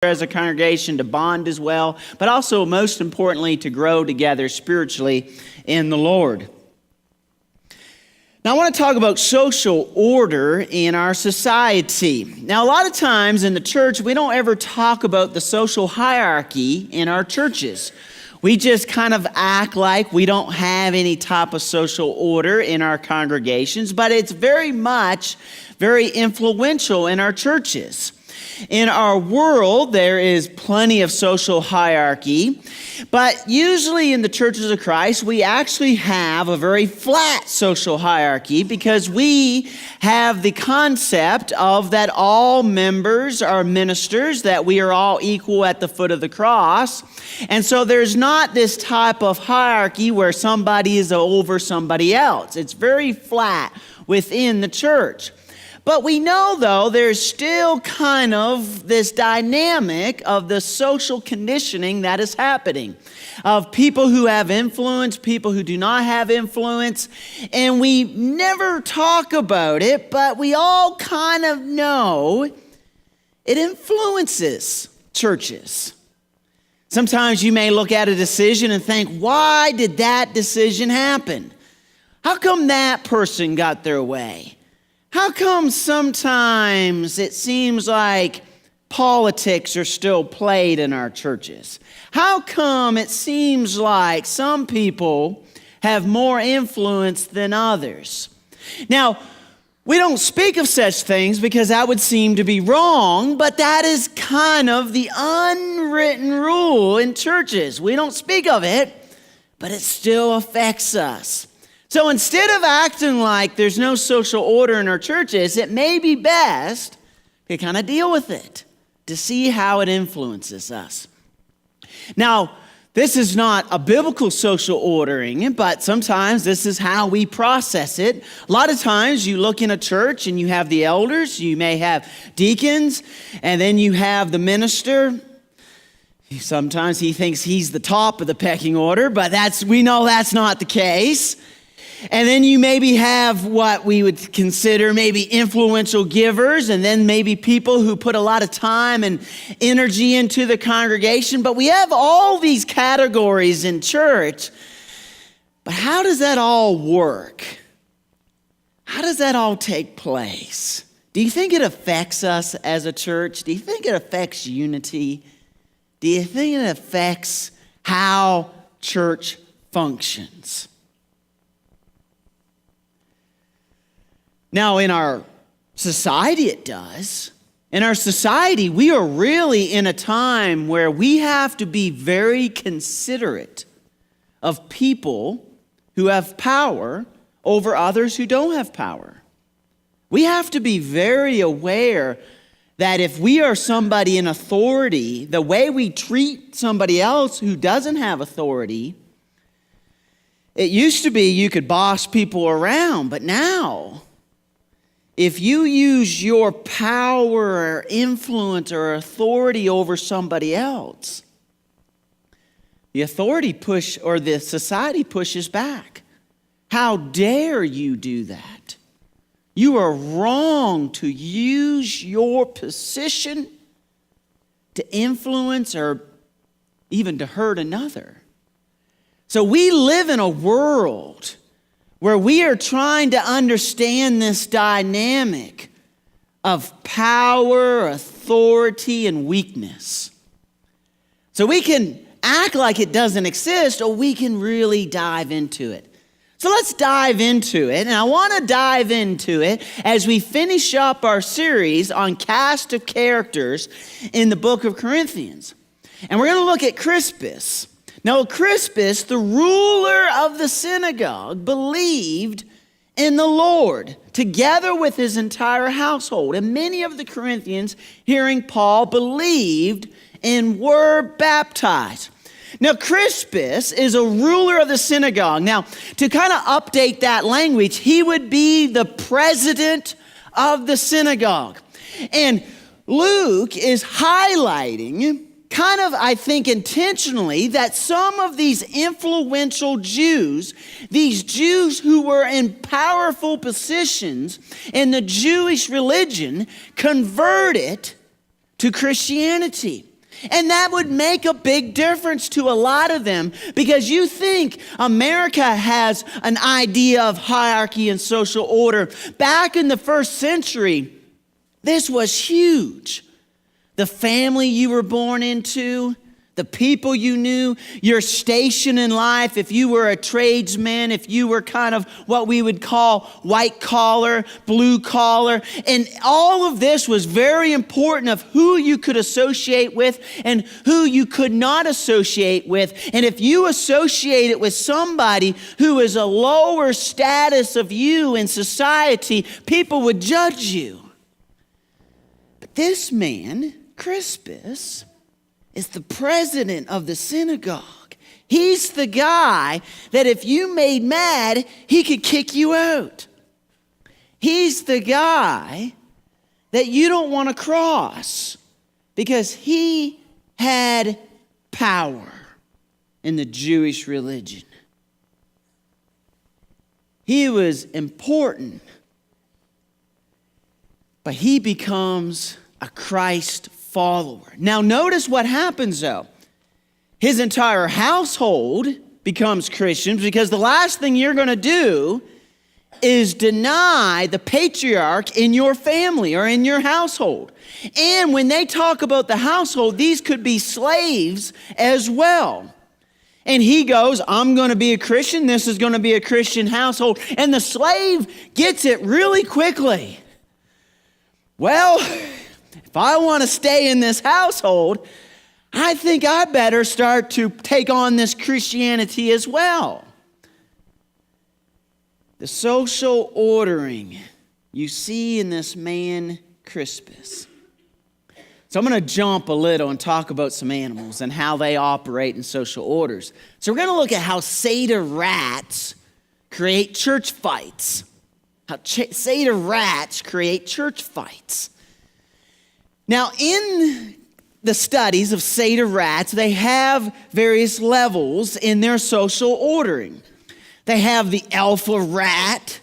as a congregation to bond as well, but also most importantly to grow together spiritually in the Lord. Now I want to talk about social order in our society. Now a lot of times in the church we don't ever talk about the social hierarchy in our churches. We just kind of act like we don't have any type of social order in our congregations, but it's very influential in our churches. In our world, there is plenty of social hierarchy, but usually in the churches of Christ, we actually have a very flat social hierarchy because we have the concept of that all members are ministers, that we are all equal at the foot of the cross. And so there's not this type of hierarchy where somebody is over somebody else. It's very flat within the church. But we know, though, there's still kind of this dynamic of the social conditioning that is happening, of people who have influence, people who do not have influence, and we never talk about it, but we all kind of know it influences churches. Sometimes you may look at a decision and think, why did that decision happen? How come that person got their way? How come sometimes it seems like politics are still played in our churches? How come it seems like some people have more influence than others? Now, we don't speak of such things because that would seem to be wrong, but that is kind of the unwritten rule in churches. We don't speak of it, but it still affects us. So instead of acting like there's no social order in our churches, it may be best to kind of deal with it, to see how it influences us. Now, this is not a biblical social ordering, but sometimes this is how we process it. A lot of times you look in a church and you have the elders, you may have deacons, and then you have the minister. Sometimes he thinks he's the top of the pecking order, but we know that's not the case. And then you maybe have what we would consider maybe influential givers, and then maybe people who put a lot of time and energy into the congregation. But we have all these categories in church. But how does that all work? How does that all take place? Do you think it affects us as a church? Do you think it affects unity? Do you think it affects how church functions? Now, in our society, it does. In our society, we are really in a time where we have to be very considerate of people who have power over others who don't have power. We have to be very aware that if we are somebody in authority, the way we treat somebody else who doesn't have authority, it used to be you could boss people around, but now, if you use your power or influence or authority over somebody else, the society pushes back. How dare you do that? You are wrong to use your position to influence or even to hurt another. So we live in a world where we are trying to understand this dynamic of power, authority, and weakness. So we can act like it doesn't exist, or we can really dive into it. So let's dive into it, and I want to dive into it as we finish up our series on cast of characters in the book of Corinthians. And we're going to look at Crispus. Now, Crispus, the ruler of the synagogue, believed in the Lord together with his entire household. And many of the Corinthians, hearing Paul, believed and were baptized. Now, Crispus is a ruler of the synagogue. Now, to kind of update that language, he would be the president of the synagogue. And Luke is highlighting kind of, I think, intentionally, that some of these influential Jews, these Jews who were in powerful positions in the Jewish religion, converted to Christianity. And that would make a big difference to a lot of them, because you think America has an idea of hierarchy and social order. Back in the first century, this was huge. The family you were born into, the people you knew, your station in life, if you were a tradesman, if you were kind of what we would call white collar, blue collar, and all of this was very important of who you could associate with and who you could not associate with. And if you associated with somebody who is a lower status of you in society, people would judge you. But this man, Crispus, is the president of the synagogue. He's the guy that if you made mad, he could kick you out. He's the guy that you don't want to cross because he had power in the Jewish religion. He was important, but he becomes a Christ follower. Now notice what happens though. His entire household becomes Christians, because the last thing you're going to do is deny the patriarch in your family or in your household. And when they talk about the household, these could be slaves as well. And he goes, I'm going to be a Christian. This is going to be a Christian household. And the slave gets it really quickly. Well, if I want to stay in this household, I think I better start to take on this Christianity as well. The social ordering you see in this man, Crispus. So I'm going to jump a little and talk about some animals and how they operate in social orders. So we're going to look at how satyr rats create church fights. How satyr rats create church fights. Now, in the studies of satyr rats, they have various levels in their social ordering. They have the alpha rat,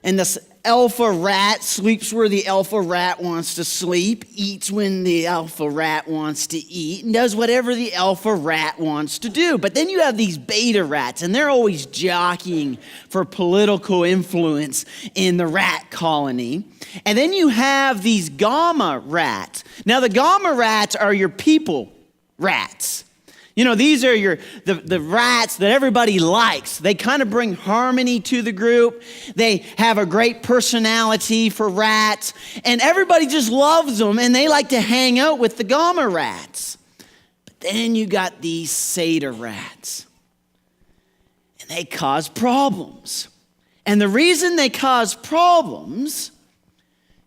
and the alpha rat sleeps where the alpha rat wants to sleep, eats when the alpha rat wants to eat, and does whatever the alpha rat wants to do. But then you have these beta rats, and they're always jockeying for political influence in the rat colony. And then you have these gamma rats. Now, the gamma rats are your people rats. You know, these are the rats that everybody likes. They kind of bring harmony to the group. They have a great personality for rats. And everybody just loves them, and they like to hang out with the gamma rats. But then you got these satyr rats. And they cause problems. And the reason they cause problems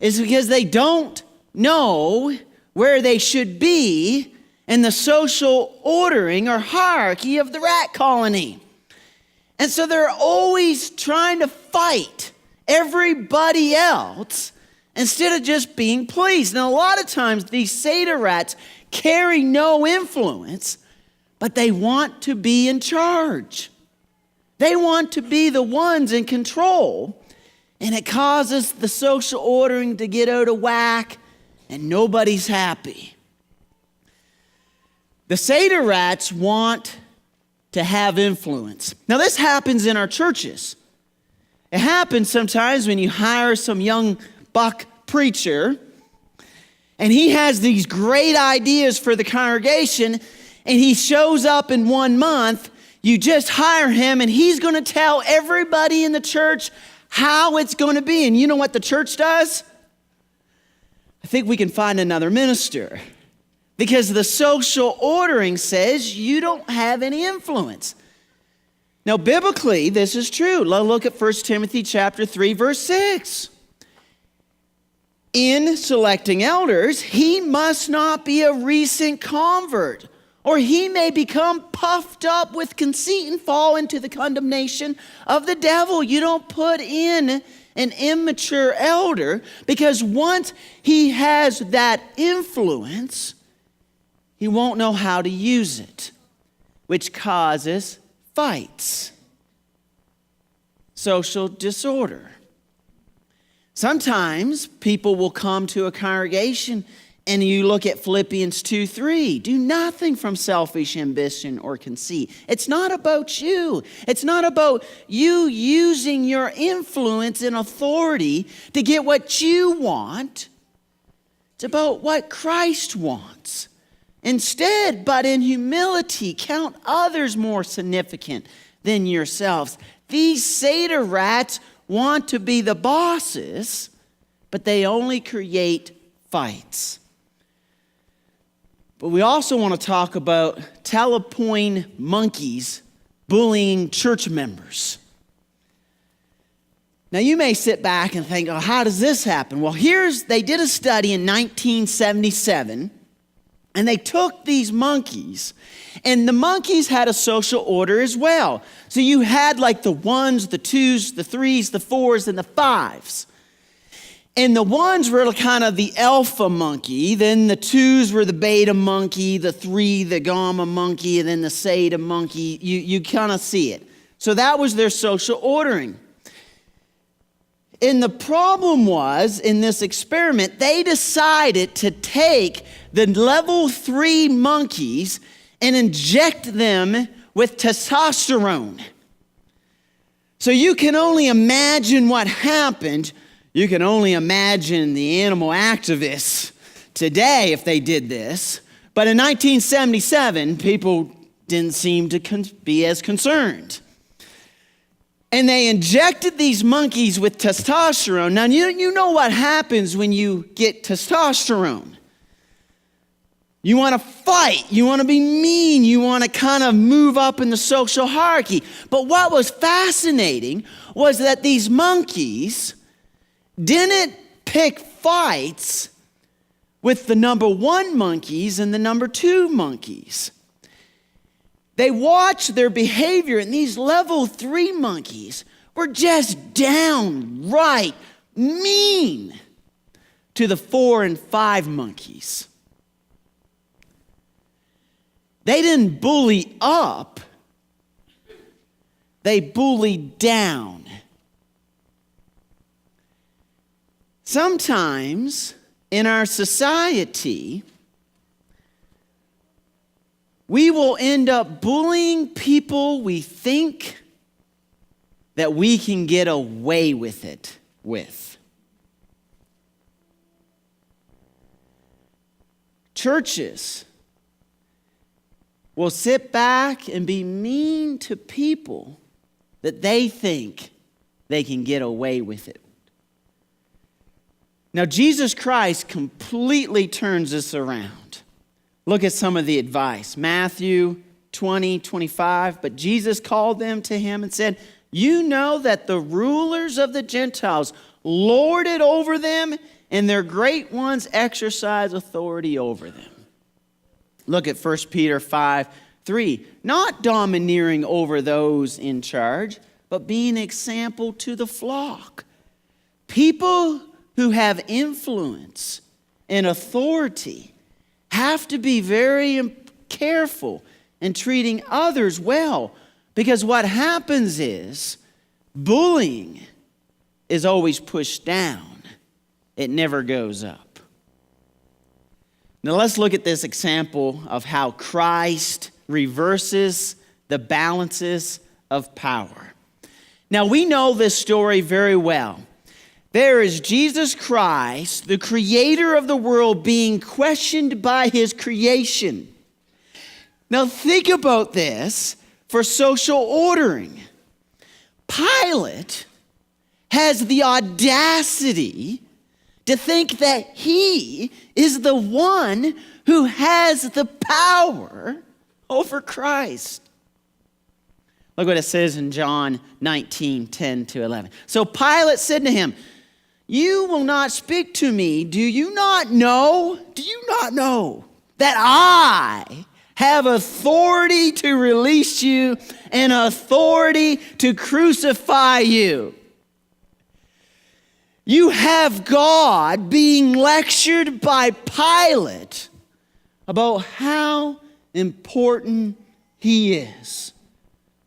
is because they don't know where they should be in the social ordering or hierarchy of the rat colony. And so they're always trying to fight everybody else instead of just being pleased. Now, a lot of times these satyr rats carry no influence, but they want to be in charge. They want to be the ones in control, and it causes the social ordering to get out of whack, and nobody's happy. The satyr rats want to have influence. Now, this happens in our churches. It happens sometimes when you hire some young buck preacher, and he has these great ideas for the congregation, and he shows up in 1 month. You just hire him, and he's going to tell everybody in the church how it's going to be. And you know what the church does? I think we can find another minister. Because the social ordering says you don't have any influence. Now, biblically, this is true. Look at 1 Timothy chapter 3, verse 6. In selecting elders, he must not be a recent convert, or he may become puffed up with conceit and fall into the condemnation of the devil. You don't put in an immature elder, because once he has that influence, he won't know how to use it, which causes fights, social disorder. Sometimes people will come to a congregation And you look at Philippians 2:3. Do nothing from selfish ambition or conceit. It's not about you. It's not about you using your influence and authority to get what you want. It's about what Christ wants. Instead, but in humility, count others more significant than yourselves. These satyr rats want to be the bosses, but they only create fights. But we also want to talk about telepoint monkeys bullying church members. Now you may sit back and think, oh, how does this happen? Well, they did a study in 1977, and they took these monkeys, and the monkeys had a social order as well. So you had like the 1s, the 2s, the 3s, the 4s, and the 5s. And the 1s were kind of the alpha monkey, then the 2s were the beta monkey, the 3, the gamma monkey, and then the zeta monkey. You kind of see it. So that was their social ordering. And the problem was, in this experiment, they decided to take the level 3 monkeys and inject them with testosterone. So you can only imagine what happened. You can only imagine the animal activists today if they did this. But in 1977, people didn't seem to be as concerned. And they injected these monkeys with testosterone. Now, you know what happens when you get testosterone. You want to fight. You want to be mean. You want to kind of move up in the social hierarchy. But what was fascinating was that these monkeys didn't pick fights with the number 1 monkeys and the number 2 monkeys. They watched their behavior, and these level 3 monkeys were just downright mean to the 4 and 5 monkeys. They didn't bully up, they bullied down. Sometimes in our society, we will end up bullying people we think that we can get away with it with. Churches will sit back and be mean to people that they think they can get away with it. Now, Jesus Christ completely turns this around. Look at some of the advice. Matthew 20:25. But Jesus called them to him and said, you know that the rulers of the Gentiles lord it over them, and their great ones exercise authority over them. Look at 1 Peter 5:3. Not domineering over those in charge, but being an example to the flock. People who have influence and authority have to be very careful in treating others well, because what happens is bullying is always pushed down. It never goes up. Now let's look at this example of how Christ reverses the balances of power. Now we know this story very well. There is Jesus Christ, the creator of the world, being questioned by his creation. Now think about this for social ordering. Pilate has the audacity to think that he is the one who has the power over Christ. Look what it says in John 19:10-11. So Pilate said to him, you will not speak to me. Do you not know that I have authority to release you and authority to crucify you? You have God being lectured by Pilate about how important he is.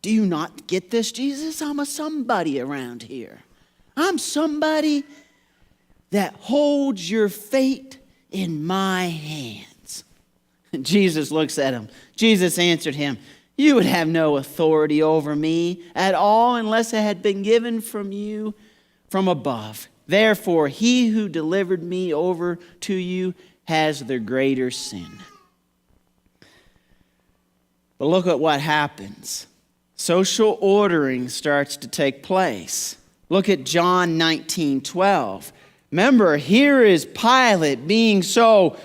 Do you not get this, Jesus? I'm a somebody around here. I'm somebody that holds your fate in my hands. And Jesus looks at him. Jesus answered him, you would have no authority over me at all unless it had been given from you from above. Therefore, he who delivered me over to you has the greater sin. But look at what happens. Social ordering starts to take place. Look at John 19:12. Remember, here is Pilate being so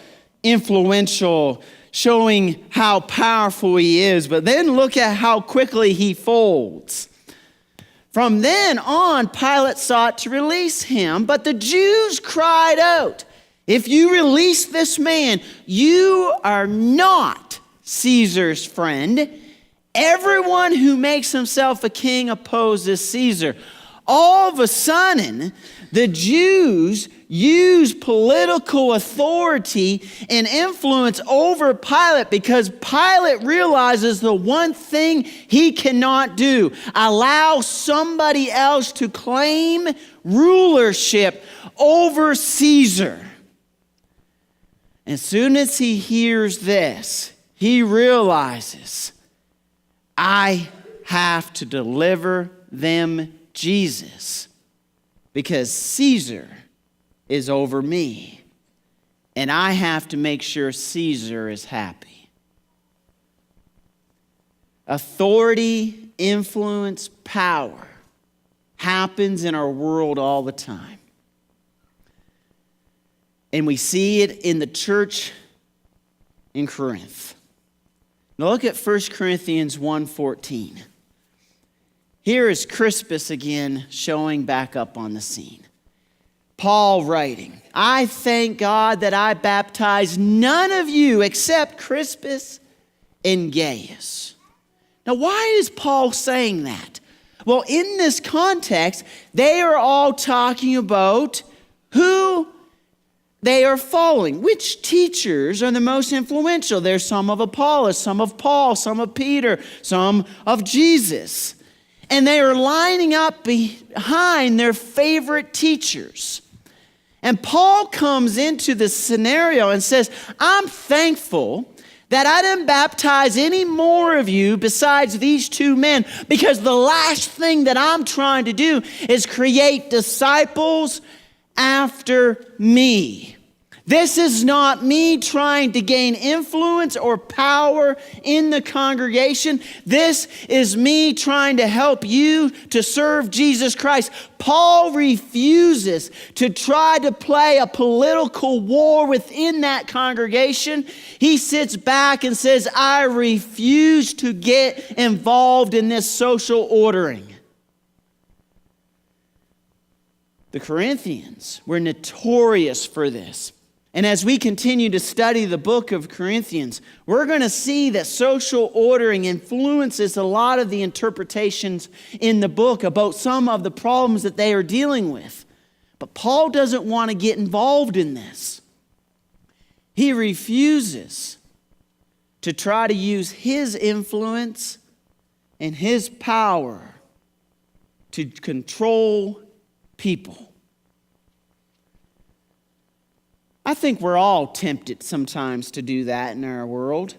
influential, showing how powerful he is. But then look at how quickly he folds. From then on, Pilate sought to release him, but the Jews cried out, if you release this man, you are not Caesar's friend. Everyone who makes himself a king opposes Caesar. All of a sudden, the Jews use political authority and influence over Pilate because Pilate realizes the one thing he cannot do: allow somebody else to claim rulership over Caesar. As soon as he hears this, he realizes, I have to deliver them Jesus because Caesar is over me, and I have to make sure Caesar is happy. Authority, influence, power happens in our world all the time. And we see it in the church in Corinth. Now look at 1 Corinthians 1:14. Here is Crispus again showing back up on the scene. Paul writing, I thank God that I baptized none of you except Crispus and Gaius. Now why is Paul saying that? Well, in this context, they are all talking about who they are following. Which teachers are the most influential? There's some of Apollos, some of Paul, some of Peter, some of Jesus. And they are lining up behind their favorite teachers. And Paul comes into this scenario and says, I'm thankful that I didn't baptize any more of you besides these two men, because the last thing that I'm trying to do is create disciples after me. This is not me trying to gain influence or power in the congregation. This is me trying to help you to serve Jesus Christ. Paul refuses to try to play a political war within that congregation. He sits back and says, I refuse to get involved in this social ordering. The Corinthians were notorious for this. And as we continue to study the book of Corinthians, we're going to see that social ordering influences a lot of the interpretations in the book about some of the problems that they are dealing with. But Paul doesn't want to get involved in this. He refuses to try to use his influence and his power to control people. I think we're all tempted sometimes to do that in our world.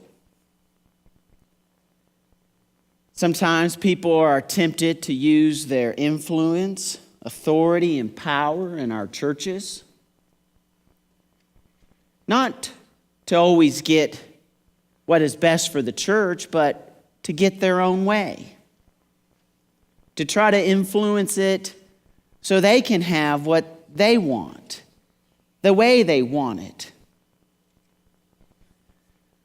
Sometimes people are tempted to use their influence, authority, and power in our churches. Not to always get what is best for the church, but to get their own way. To try to influence it so they can have what they want, the way they want it.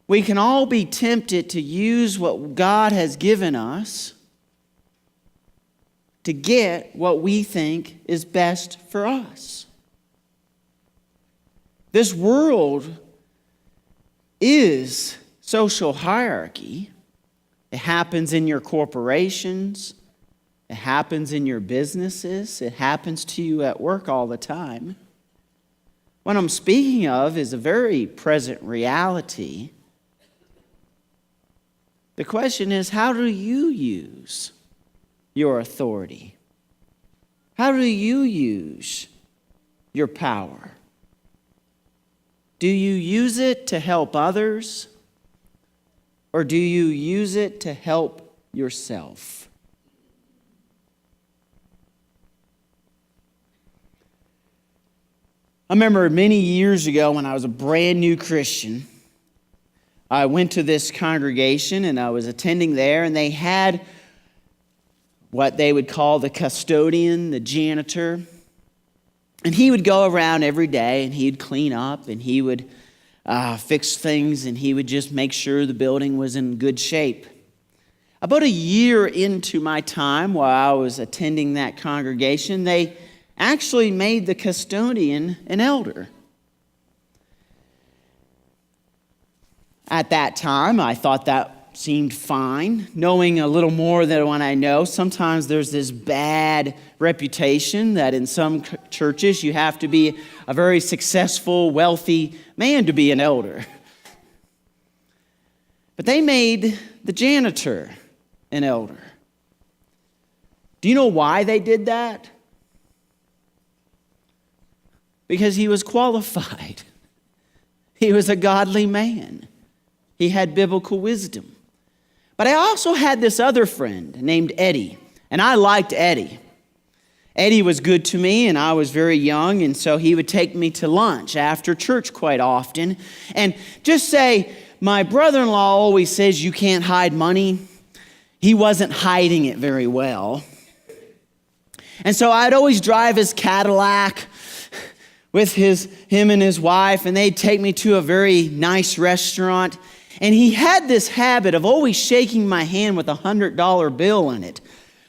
We can all be tempted to use what God has given us to get what we think is best for us. This world is social hierarchy. It happens in your corporations. It happens in your businesses. It happens to you at work all the time. What I'm speaking of is a very present reality. The question is, how do you use your authority? How do you use your power Do you use it to help others, or do you use it to help yourself? I remember many years ago when I was a brand new Christian, I went to this congregation and I was attending there, and they had what they would call the custodian, the janitor. And he would go around every day and he'd clean up and he would fix things and he would just make sure the building was in good shape. About a year into my time while I was attending that congregation, they actually made the custodian an elder. At that time, I thought that seemed fine. Knowing a little more than what I know, sometimes there's this bad reputation that in some churches you have to be a very successful, wealthy man to be an elder. But they made the janitor an elder. Do you know why they did that? Because he was qualified. He was a godly man. He had biblical wisdom. But I also had this other friend named Eddie, and I liked Eddie. Eddie was good to me, and I was very young, and so he would take me to lunch after church quite often. And just say, my brother-in-law always says you can't hide money. He wasn't hiding it very well. And so I'd always drive his Cadillac with him and his wife, and they'd take me to a very nice restaurant. And he had this habit of always shaking my hand with a $100 bill in it.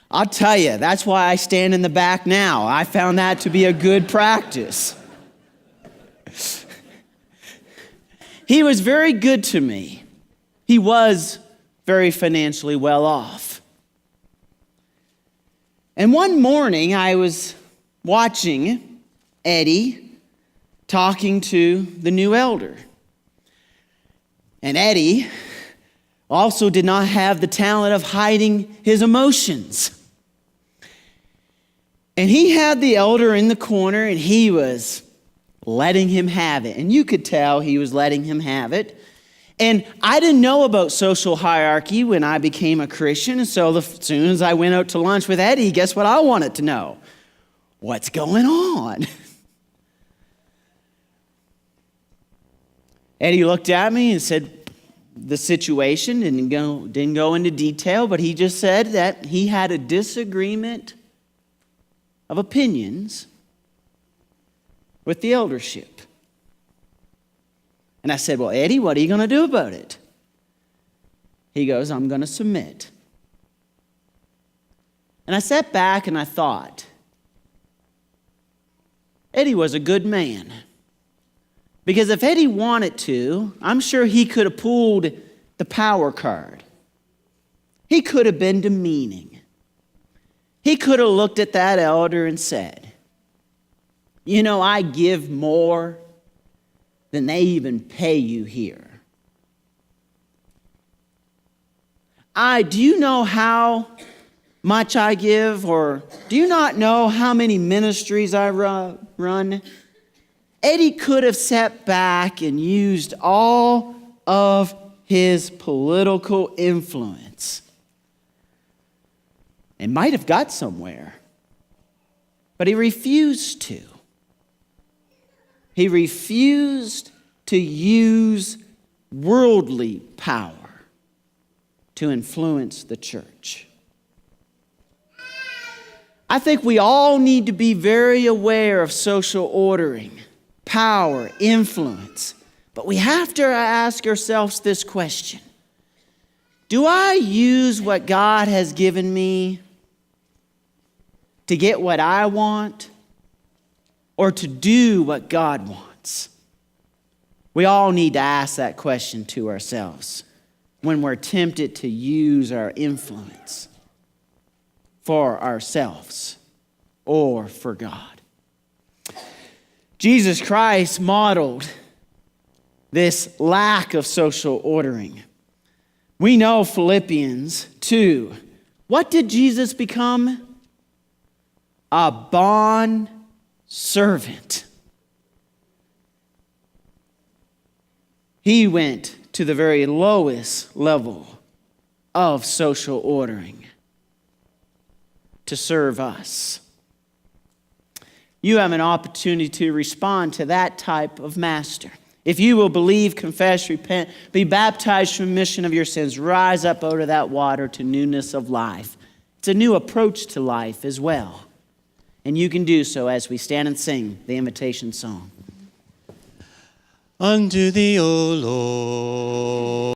I'll tell you, that's why I stand in the back now. I found that to be a good practice. He was very good to me. He was very financially well off. And one morning, I was watching Eddie talking to the new elder. And Eddie also did not have the talent of hiding his emotions. And he had the elder in the corner, and he was letting him have it. And you could tell he was letting him have it. And I didn't know about social hierarchy when I became a Christian. And so as soon as I went out to lunch with Eddie, guess what I wanted to know? What's going on? Eddie looked at me and said the situation, didn't go into detail, but he just said that he had a disagreement of opinions with the eldership. And I said, well, Eddie, what are you going to do about it? He goes, I'm going to submit. And I sat back and I thought, Eddie was a good man. Because if Eddie wanted to, I'm sure he could have pulled the power card. He could have been demeaning. He could have looked at that elder and said, you know, I give more than they even pay you here. Do you know how much I give, or do you not know how many ministries I run? Eddie could have sat back and used all of his political influence and might have got somewhere, but he refused to. He refused to use worldly power to influence the church. I think we all need to be very aware of social ordering, power, influence. But we have to ask ourselves this question. Do I use what God has given me to get what I want, or to do what God wants? We all need to ask that question to ourselves when we're tempted to use our influence for ourselves or for God. Jesus Christ modeled this lack of social ordering. We know Philippians 2. What did Jesus become? A bond servant. He went to the very lowest level of social ordering to serve us. You have an opportunity to respond to that type of master. If you will believe, confess, repent, be baptized for remission of your sins, rise up out of that water to newness of life. It's a new approach to life as well. And you can do so as we stand and sing the invitation song. Unto thee, O Lord.